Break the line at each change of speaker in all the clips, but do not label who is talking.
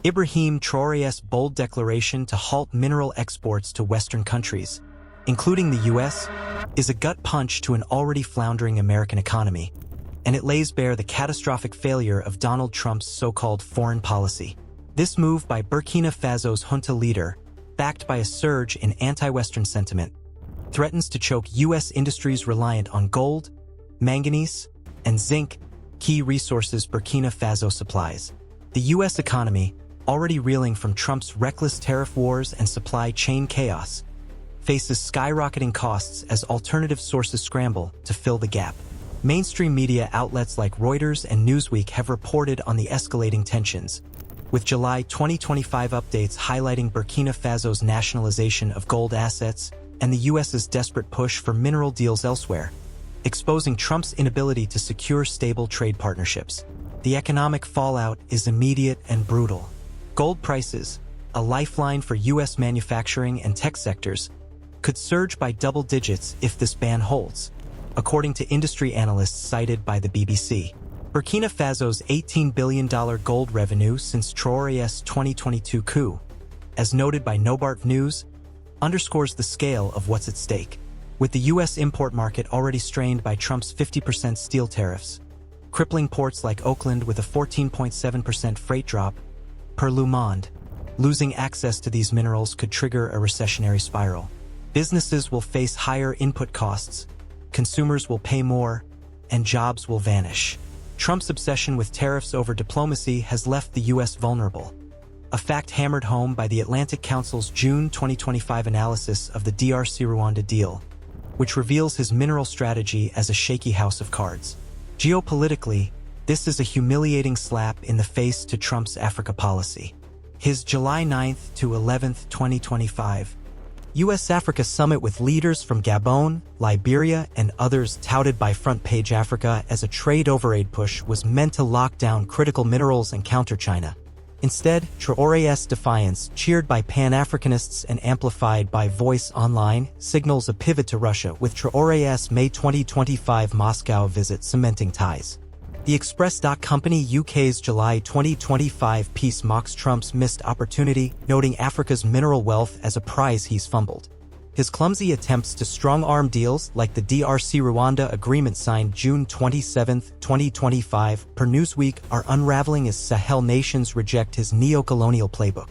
Ibrahim Traoré's bold declaration to halt mineral exports to Western countries, including the U.S., is a gut punch to an already floundering American economy, and it lays bare the catastrophic failure of Donald Trump's so-called foreign policy. This move by Burkina Faso's junta leader, backed by a surge in anti-Western sentiment, threatens to choke U.S. industries reliant on gold, manganese, and zinc, key resources Burkina Faso supplies. The U.S. economy, already reeling from Trump's reckless tariff wars and supply chain chaos, faces skyrocketing costs as alternative sources scramble to fill the gap. Mainstream media outlets like Reuters and Newsweek have reported on the escalating tensions, with July 2025 updates highlighting Burkina Faso's nationalization of gold assets and the U.S.'s desperate push for mineral deals elsewhere, exposing Trump's inability to secure stable trade partnerships. The economic fallout is immediate and brutal. Gold prices, a lifeline for U.S. manufacturing and tech sectors, could surge by double digits if this ban holds, according to industry analysts cited by the BBC. Burkina Faso's $18 billion gold revenue since Traoré's 2022 coup, as noted by Nobart News, underscores the scale of what's at stake. With the U.S. import market already strained by Trump's 50% steel tariffs, crippling ports like Oakland with a 14.7% freight drop, per Le Monde, losing access to these minerals could trigger a recessionary spiral. Businesses will face higher input costs, consumers will pay more, and jobs will vanish. Trump's obsession with tariffs over diplomacy has left the U.S. vulnerable, a fact hammered home by the Atlantic Council's June 2025 analysis of the DRC-Rwanda deal, which reveals his mineral strategy as a shaky house of cards. Geopolitically, this is a humiliating slap in the face to Trump's Africa policy. His July 9th to 11th, 2025 U.S.-Africa summit with leaders from Gabon, Liberia, and others touted by Front Page Africa as a trade overaid push was meant to lock down critical minerals and counter China. Instead, Traoré's defiance, cheered by Pan-Africanists and amplified by Voice Online, signals a pivot to Russia, with Traoré's May 2025 Moscow visit cementing ties. The Express. Company UK's July 2025 piece mocks Trump's missed opportunity, noting Africa's mineral wealth as a prize he's fumbled. His clumsy attempts to strong-arm deals like the DRC-Rwanda agreement signed June 27, 2025, per Newsweek, are unraveling as Sahel nations reject his neo-colonial playbook.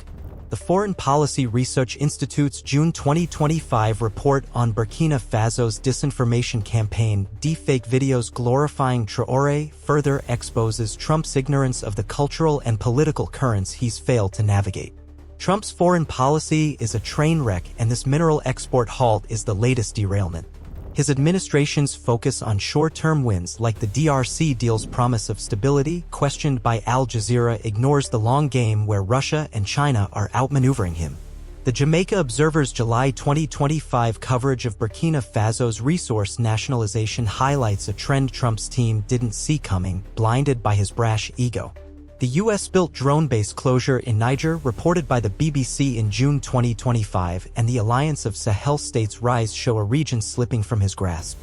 The Foreign Policy Research Institute's June 2025 report on Burkina Faso's disinformation campaign, deepfake videos glorifying Traoré, further exposes Trump's ignorance of the cultural and political currents he's failed to navigate. Trump's foreign policy is a train wreck, and this mineral export halt is the latest derailment. His administration's focus on short-term wins like the DRC deal's promise of stability, questioned by Al Jazeera, ignores the long game where Russia and China are outmaneuvering him. The Jamaica Observer's July 2025 coverage of Burkina Faso's resource nationalization highlights a trend Trump's team didn't see coming, blinded by his brash ego. The U.S.-built drone base closure in Niger, reported by the BBC in June 2025, and the alliance of Sahel states' rise show a region slipping from his grasp.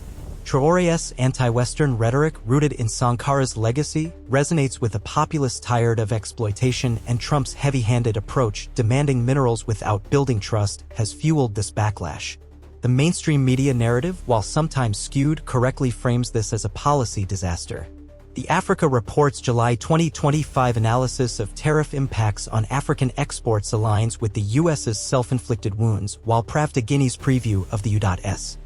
Traoré's anti-Western rhetoric, rooted in Sankara's legacy, resonates with a populace tired of exploitation, and Trump's heavy-handed approach, demanding minerals without building trust, has fueled this backlash. The mainstream media narrative, while sometimes skewed, correctly frames this as a policy disaster. The Africa Report's July 2025 analysis of tariff impacts on African exports aligns with the U.S.'s self-inflicted wounds, while Pravda Guinea's preview of the U.S.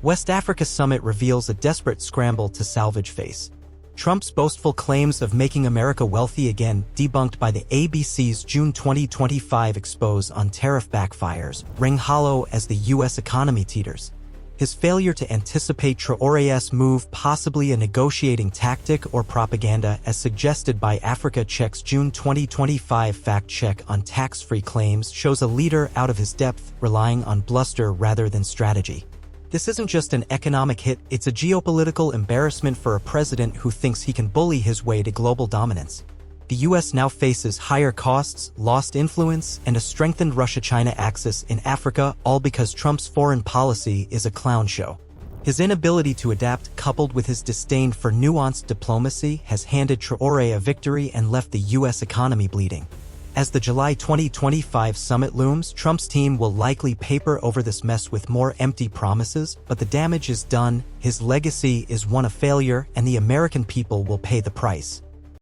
West Africa summit reveals a desperate scramble to salvage face. Trump's boastful claims of making America wealthy again, debunked by the ABC's June 2025 expose on tariff backfires, ring hollow as the U.S. economy teeters. His failure to anticipate Traoré's move, possibly a negotiating tactic or propaganda, as suggested by Africa Check's June 2025 fact-check on tax-free claims, shows a leader out of his depth, relying on bluster rather than strategy. This isn't just an economic hit, it's a geopolitical embarrassment for a president who thinks he can bully his way to global dominance. The U.S. now faces higher costs, lost influence, and a strengthened Russia-China axis in Africa, all because Trump's foreign policy is a clown show. His inability to adapt, coupled with his disdain for nuanced diplomacy, has handed Traoré a victory and left the U.S. economy bleeding. As the July 2025 summit looms, Trump's team will likely paper over this mess with more empty promises, but the damage is done, his legacy is one of failure, and the American people will pay the price.